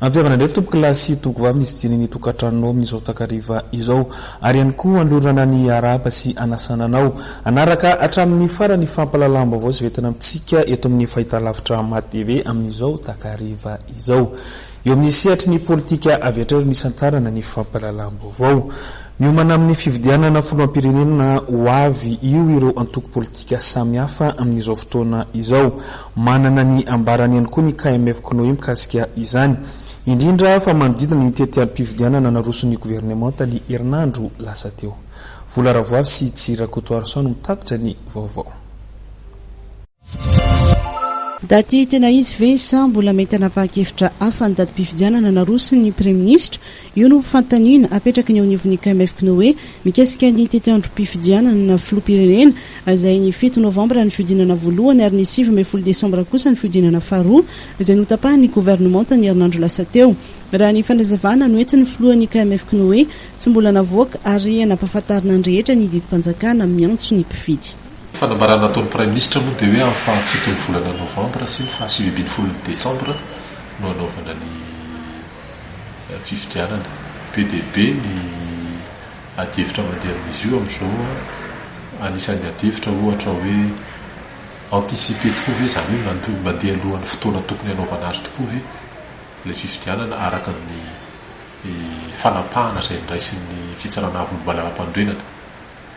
Ampiavana indray tompo kilasy tokovavy misy jininy tokantrano amin'izao takariva izao ary ihany koa androrana ny arapa sy anasananao anaraka hatramin'ny farany fampalalam-baovao sy vetina amintsika eto amin'ny fahitalavitra matv amin'izao takariva izao. Eo amin'ny sehatry ny politika avy hatreo ny santarana ny fampalalam-baovao. Miomana amin'ny fifidianana filoham-pirenena ho avy io ireo antoko politika samihafa amin'izao fotoana izao. Manana ny ambarany ihany koa ny Kmf Cnoe mikasika izany. Indrindra fa manodidina ny tetiandrom-pifidianana naroson'ny governemanta ny herinandro lasa teo. Vola ravoavy sy tsirakotoarso no mitatitra ny vaovao. Daty tena izy ve sa mbola mety hanapa-kevitra hafa ny datim-pifidianana naroson'ny Prime-ministre io no fantaniana apetraky ny aonivon'ny Kmf Cnoe mikasika ny tetiandrom-pifidianana filoham-pirenena izay ny 7 novambra ny fiodinana voalohany ary ny 9 desambra kosa ny fiodinana faharoa izay notapahan'ny governemanta ny herinandro lasa teo. Raha ny fanazavana noentin'ny filohan'ny Kmf Cnoe tsy mbola navoaka ary nampahafantarina ny rehetra ny didim-panjakana miantson'ny mpifidy. Fanambarana nataon'ny Prime Ministre moa dia hoe amin'ny fahafitony volana novambra sy ny fahasivy desambra no anaovana ny fifidianana. PDB ny adevitra mandeha amin'izy io amin'izao anisan'ny adevitra ohatra hoe anticiper tokoa ve izany hoe mandeha alohan'ny fotoana tokony anaovana azy tokoa ve ilay fifidianana araka ny fanapahana izay niraisin'ny fitsarana avy-ny mpanondrenana.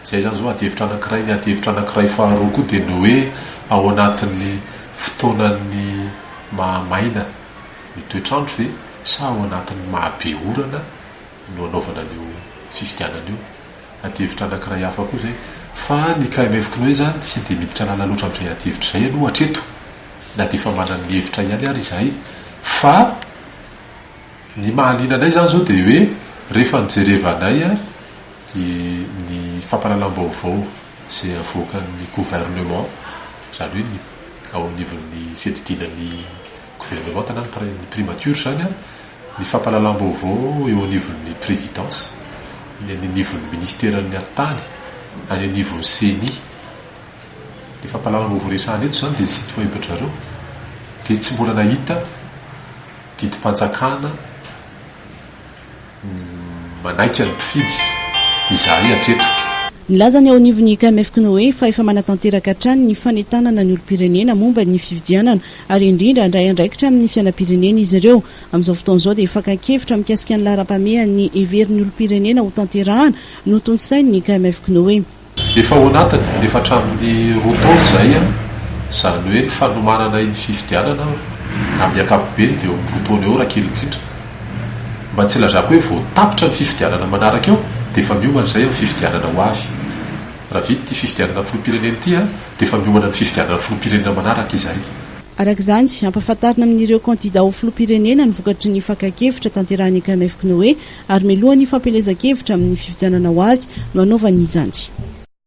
Zay zany zao adevitra anankiray, ny adevitra anankiray faharoa koa dia ny hoe ao anatin'ny fotoanan'ny mahamaina ny toetrandro ve sa ao anatin'ny mahabe orana no anaovana io fifidianana io. Adevitra anankiray hafa koa zay fa ny Kmf Cnoe zany tsy dia miditra lala loatra amin'izay adevitra izay aloha hatreto na dia fa manana ny hevitra ihany ary izahay fa ny mahaliana anay zany zao dia hoe rehefa nijerevanay ny fampalalam-baovao izay avoakan'ny governemanta izany hoe ao anivon'ny fifidianan'ny governemanta na ny primature zany ny fampalalam-baovao eo anivon'ny présidence ny anivon'ny ministeran'ny atany any anivon'ny CNI. Ny fampalalam-baovao resahana eto zany dia ny sitway betrareo dia tsy mbola nahita didim-panjakana manaiky ny mpifidy izahay hatreto. Nilaza ny ao anivon'ny Kmf Cnoe fa efa manatanteraka hatrany ny fanentanana ny olo-pirenena momba ny fifidianana ary indrindra andray andraikitra amin'ny fianam-pirenena izy ireo. Amin'izao fotoan'izao dia fakan-kevitra mikasika ny laharam-pamehan'ny heverin'ny olo-pirenena ho tanterahana no tonsain'ny Kmf Cnoe. Efa ao anatiny efa hatramin'ny roa taona izay izany hoe ny fanomanana ny fifidianana amin'ny ankapobeny dia eo amin'ny roa taona eo raha kely indrindra. Mba tsy lazako hoe vao tapitra ny fifidianana manaraka eo dia efa miomana izay amin'ny fifidianana ho avy. Raha vita ty fifidianana filoham-pirenena ity dia efa miomana ny fifidianana filoham-pirenena manaraka izay. Arak'izany ampahafantarina amin'ireo kandida ho filoham-pirenena ny vokatry ny fakan-kevitra tanterahan'ny Kmf Cnoe ary mialohan'ny fampelezan-kevitra amin'ny fifidianana ho avy no anaovany izany.